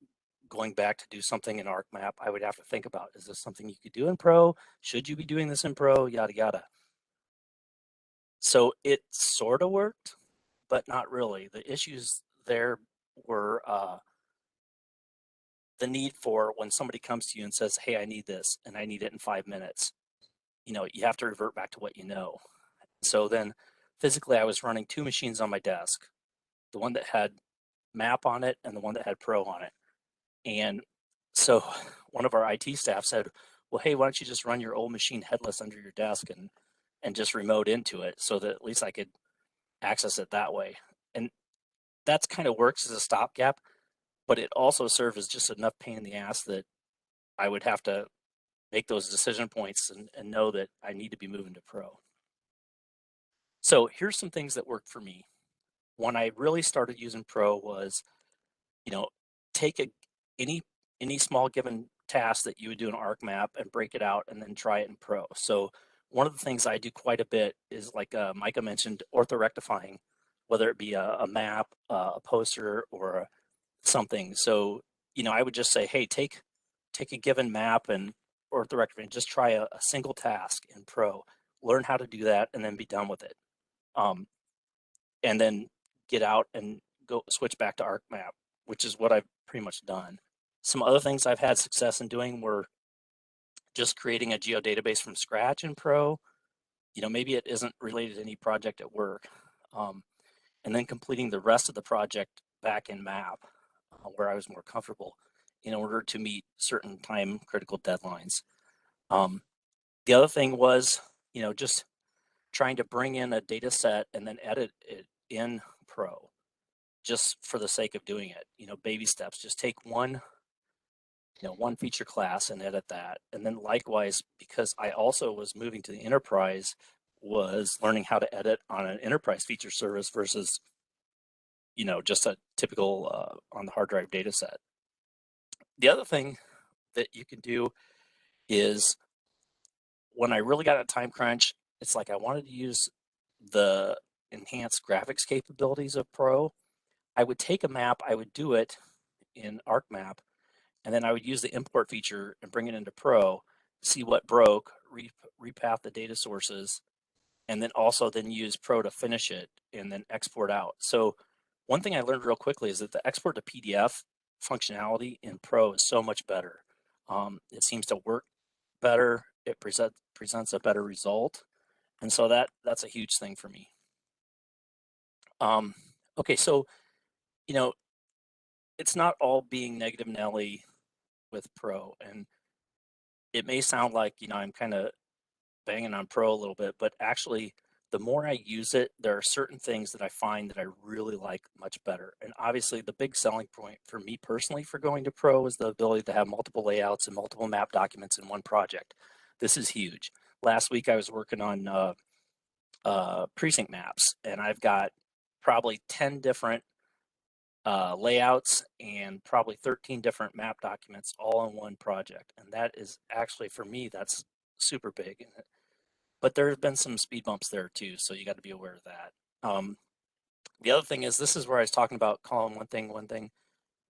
going back to do something in ArcMap, I would have to think about, is this something you could do in Pro? Should you be doing this in Pro? Yada, yada. So it sort of worked, but not really. The issues there were the need for when somebody comes to you and says, hey, I need this and I need it in 5 minutes. You have to revert back to what you know. So then physically I was running 2 machines on my desk, the one that had map on it and the one that had Pro on it. And so one of our IT staff said, well, hey, why don't you just run your old machine headless under your desk and just remote into it so that at least I could access it that way. And that's kind of works as a stopgap, but it also served as just enough pain in the ass that I would have to make those decision points and know that I need to be moving to Pro. So here's some things that worked for me. When I really started using Pro was, take any small given task that you would do in ArcMap and break it out and then try it in Pro. So one of the things I do quite a bit is, like Micah mentioned, orthorectifying, whether it be a map, a poster, or something. So, I would just say, hey, take a given map and orthorectify and just try a single task in Pro, learn how to do that, and then be done with it. And then get out and go switch back to ArcMap, which is what I've pretty much done. Some other things I've had success in doing were just creating a geodatabase from scratch in Pro. Maybe it isn't related to any project at work. And then completing the rest of the project back in Map, where I was more comfortable, in order to meet certain time critical deadlines. The other thing was, just trying to bring in a data set and then edit it in Pro, just for the sake of doing it. Baby steps. Just take one feature class and edit that. And then likewise, because I also was moving to the enterprise, was learning how to edit on an enterprise feature service versus, just a typical on the hard drive data set. The other thing that you can do is, when I really got a time crunch, it's like I wanted to use the enhanced graphics capabilities of Pro. I would take a map, I would do it in ArcMap, and then I would use the import feature and bring it into Pro, see what broke, repath the data sources, and then also use Pro to finish it and then export out. So one thing I learned real quickly is that the export to PDF functionality in Pro is so much better. It seems to work better. It presents a better result. And so that's a huge thing for me. Okay, so, it's not all being negative Nelly with Pro. And it may sound like, I'm kind of banging on Pro a little bit, but actually, the more I use it, there are certain things that I find that I really like much better. And obviously, the big selling point for me personally for going to Pro is the ability to have multiple layouts and multiple map documents in one project. This is huge. Last week, I was working on precinct maps, and I've got probably 10 different layouts and probably 13 different map documents all in one project. And that is actually, for me, that's super big. But there have been some speed bumps there too, so you got to be aware of that. The other thing is, this is where I was talking about calling one thing,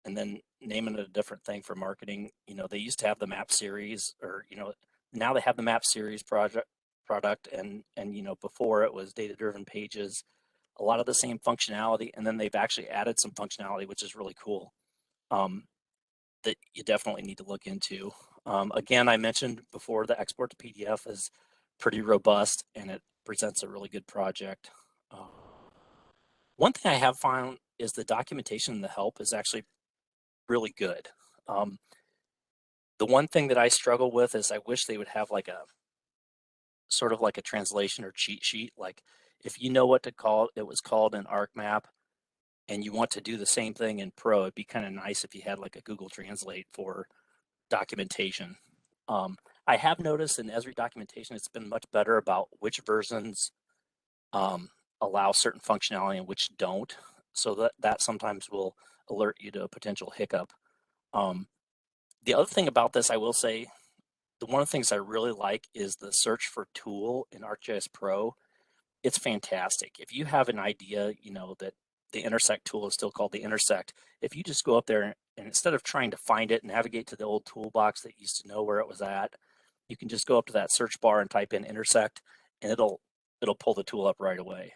and then naming it a different thing for marketing. They used to have the map series, or now they have the map series product, and before it was data-driven pages. A lot of the same functionality, and then they've actually added some functionality, which is really cool, that you definitely need to look into. Again, I mentioned before, the export to PDF is pretty robust, and it presents a really good project. One thing I have found is the documentation and the help is actually really good. The one thing that I struggle with is I wish they would have like a sort of like a translation or cheat sheet. Like, if you know what to call it was called in ArcMap, and you want to do the same thing in Pro, it'd be kind of nice if you had like a Google Translate for documentation. I have noticed in Esri documentation, it's been much better about which versions allow certain functionality and which don't. So that sometimes will alert you to a potential hiccup. The other thing about this, I will say, one of the things I really like is the search for tool in ArcGIS Pro. It's fantastic. If you have an idea, that the intersect tool is still called the intersect, if you just go up there and instead of trying to find it, navigate to the old toolbox that used to know where it was at, you can just go up to that search bar and type in intersect, and it'll pull the tool up right away.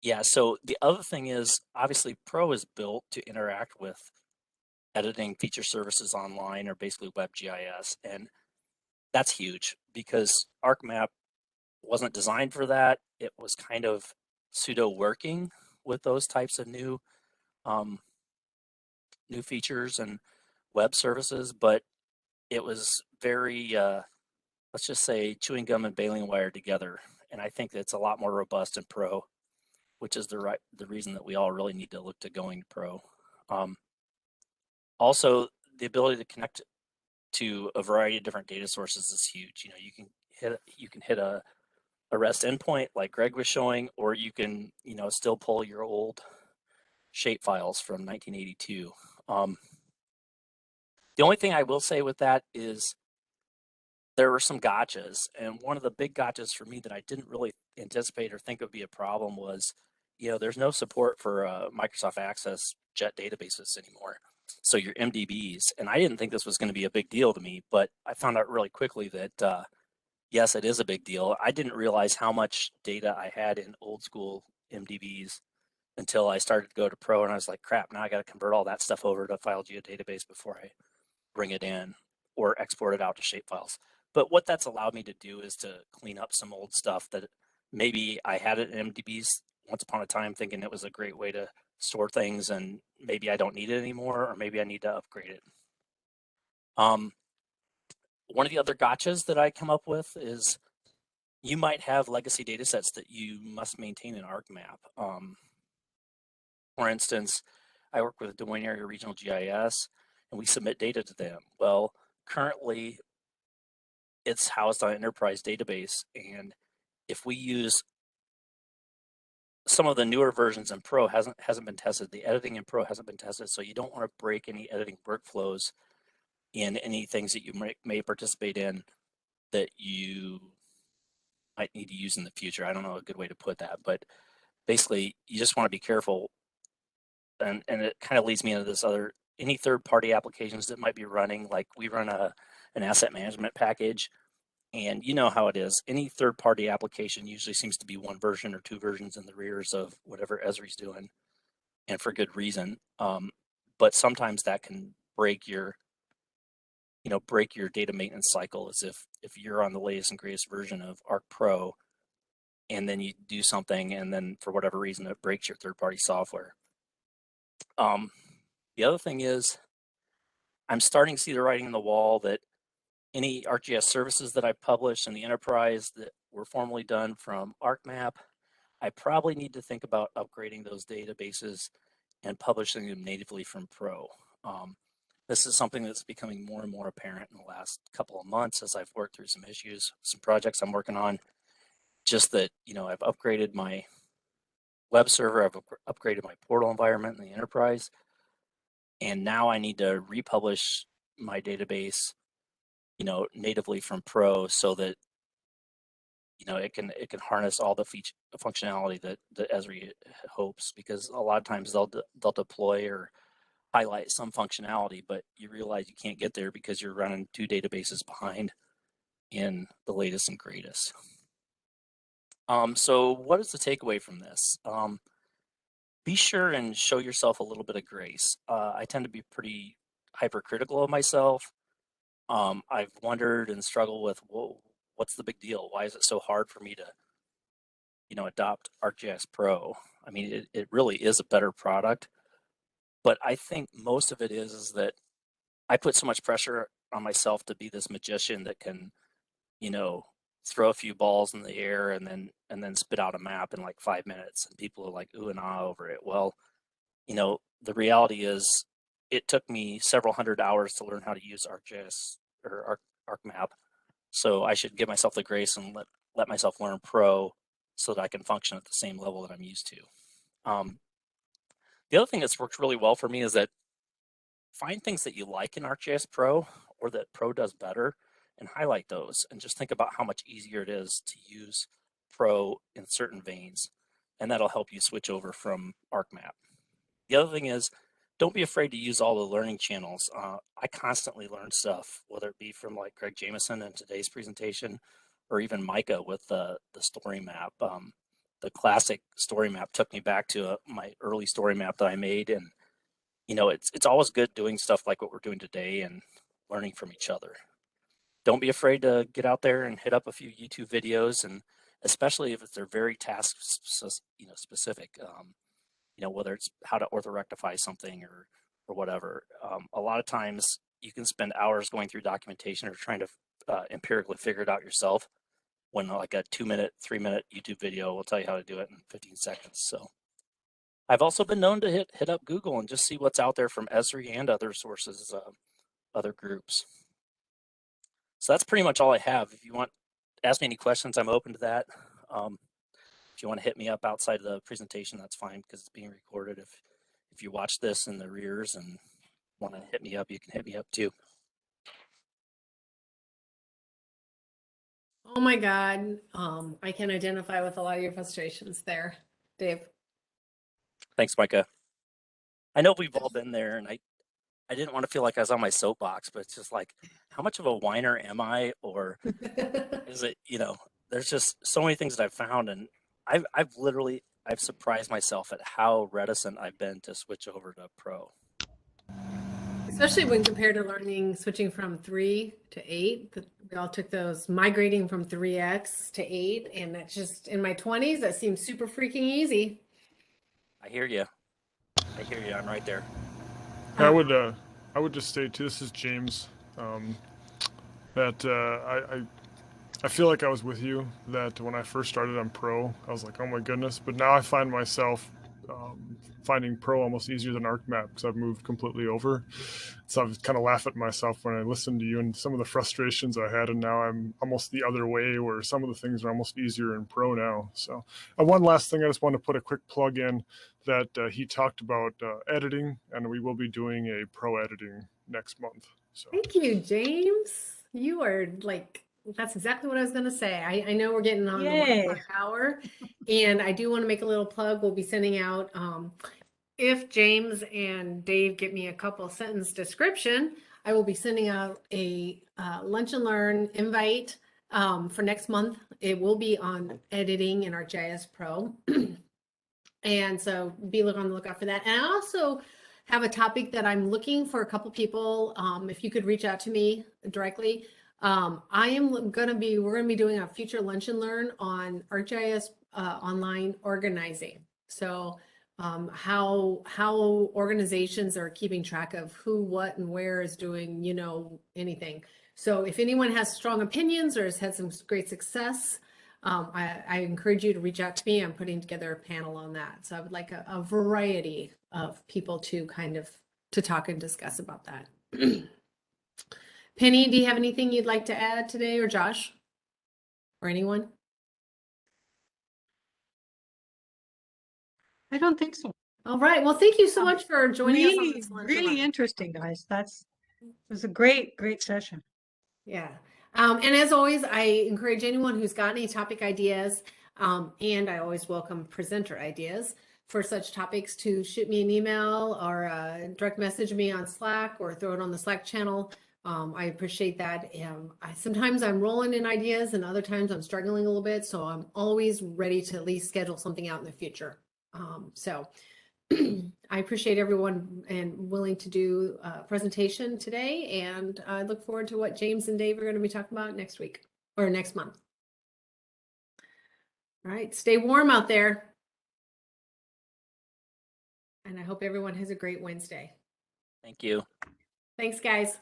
Yeah, so the other thing is, obviously Pro is built to interact with editing feature services online, or basically WebGIS, and that's huge because ArcMap wasn't designed for that. It was kind of pseudo working with those types of new features and web services, but it was very, let's just say, chewing gum and baling wire together. And I think it's a lot more robust in Pro, which is the reason that we all really need to look to going to Pro. Also, the ability to connect to a variety of different data sources is huge. You know, you can hit a REST endpoint like Greg was showing, or you can, you know, still pull your old shape files from 1982. The only thing I will say with that is there were some gotchas, and one of the big gotchas for me that I didn't really anticipate or think would be a problem was, you know, there's no support for Microsoft Access Jet databases anymore. So your MDBs, and I didn't think this was going to be a big deal to me, but I found out really quickly that yes, it is a big deal. I didn't realize how much data I had in old school MDBs until I started to go to Pro, and I was like, crap, now I got to convert all that stuff over to file geodatabase before I bring it in or export it out to shapefiles. But what that's allowed me to do is to clean up some old stuff that maybe I had it in MDBs once upon a time thinking it was a great way to store things, and maybe I don't need it anymore, or maybe I need to upgrade it. One of the other gotchas that I come up with is you might have legacy data sets that you must maintain in ArcMap. For instance, I work with Des Moines Area Regional GIS, and we submit data to them. Well, currently it's housed on an enterprise database, and if we use some of the newer versions in Pro hasn't been tested, the editing in Pro hasn't been tested, so you don't want to break any editing workflows in any things that you may participate in that you might need to use in the future. I don't know a good way to put that, but basically you just want to be careful. And it kind of leads me into this other, any third-party applications that might be running, like we run an asset management package, and you know how it is. Any third-party application usually seems to be one version or two versions in the rears of whatever Esri's doing, and for good reason. But sometimes that can break your data maintenance cycle, as if you're on the latest and greatest version of Arc Pro, and then you do something, and then for whatever reason it breaks your third-party software. The other thing is, I'm starting to see the writing on the wall that any ArcGIS services that I published in the enterprise that were formerly done from ArcMap, I probably need to think about upgrading those databases and publishing them natively from Pro. This is something that's becoming more and more apparent in the last couple of months as I've worked through some issues, some projects I'm working on. Just that, you know, I've upgraded my web server, I've upgraded my portal environment in the enterprise, and now I need to republish my database, you know, natively from Pro, so that, you know, it can harness all the functionality that Esri hopes, because a lot of times they'll deploy or highlight some functionality, but you realize you can't get there because you're running two databases behind in the latest and greatest. So what is the takeaway from this? Be sure and show yourself a little bit of grace. I tend to be pretty hypercritical of myself. I've wondered and struggled with, whoa, what's the big deal? Why is it so hard for me to, you know, adopt ArcGIS Pro? I mean, it really is a better product, but I think most of it is that I put so much pressure on myself to be this magician that can, you know, throw a few balls in the air and then spit out a map in like 5 minutes, and people are like ooh and ah over it. Well, you know, the reality is it took me several hundred hours to learn how to use ArcGIS or ArcMap. So I should give myself the grace and let myself learn Pro so that I can function at the same level that I'm used to. The other thing that's worked really well for me is that find things that you like in ArcGIS Pro or that Pro does better and highlight those, and just think about how much easier it is to use Pro in certain veins, and that'll help you switch over from ArcMap. The other thing is, don't be afraid to use all the learning channels. I constantly learn stuff, whether it be from like Greg Jameson in today's presentation, or even Micah with the StoryMap. The classic StoryMap took me back to my early StoryMap that I made, and you know, it's always good doing stuff like what we're doing today and learning from each other. Don't be afraid to get out there and hit up a few YouTube videos, and especially if they're very task specific. You know, whether it's how to orthorectify something or whatever. A lot of times you can spend hours going through documentation or trying to empirically figure it out yourself, when like a 2-minute, 3-minute YouTube video will tell you how to do it in 15 seconds. So I've also been known to hit up Google and just see what's out there from Esri and other sources, other groups. So that's pretty much all I have. If you want to ask me any questions, I'm open to that. If you want to hit me up outside of the presentation, that's fine, because it's being recorded. If you watch this in the rears and want to hit me up, you can hit me up too. Oh my God. I can identify with a lot of your frustrations there, Dave. Thanks, Micah. I know we've all been there, and I didn't want to feel like I was on my soapbox, but it's just like, how much of a whiner am I? Or is it, there's just so many things that I've found, and I've surprised myself at how reticent I've been to switch over to Pro. Especially when compared to switching from 3 to 8. We all took those migrating from 3X to 8, and that's just in my 20s, that seems super freaking easy. I hear you. I'm right there. I would just say too, this is James, that I feel like I was with you, that when I first started on Pro, I was like, oh my goodness, but now I find myself finding Pro almost easier than ArcMap, because I've moved completely over. So I've kind of laughed at myself when I listened to you and some of the frustrations I had, and now I'm almost the other way, where some of the things are almost easier in Pro now. So one last thing, I just want to put a quick plug in that he talked about editing, and we will be doing a Pro editing next month. So Thank you, James. You are like, that's exactly what I was going to say. I know we're getting on the 1 Yay. o'clock hour, and I do want to make a little plug. We'll be sending out, if James and Dave get me a couple sentence description, I will be sending out a lunch and learn invite for next month. It will be on editing in ArcGIS Pro. And so be on the lookout for that. And I also have a topic that I'm looking for a couple people. If you could reach out to me directly. we're going to be doing a future lunch and learn on ArcGIS online organizing. So how organizations are keeping track of who, what, and where is doing, anything. So if anyone has strong opinions or has had some great success, I encourage you to reach out to me. I'm putting together a panel on that. So I would like a variety of people to to talk and discuss about that. Penny, do you have anything you'd like to add today, or Josh, or anyone? I don't think so. All right. Well, thank you so much for joining us on this lunch and Really learn. interesting, guys. It was a great session. Yeah. And as always, I encourage anyone who's got any topic ideas, and I always welcome presenter ideas for such topics, to shoot me an email or direct message me on Slack, or throw it on the Slack channel. I appreciate that. Sometimes I'm rolling in ideas, and other times I'm struggling a little bit. So I'm always ready to at least schedule something out in the future. So I appreciate everyone and willing to do a presentation today, and I look forward to what James and Dave are going to be talking about next week or next month. All right, stay warm out there. And I hope everyone has a great Wednesday. Thank you. Thanks, guys.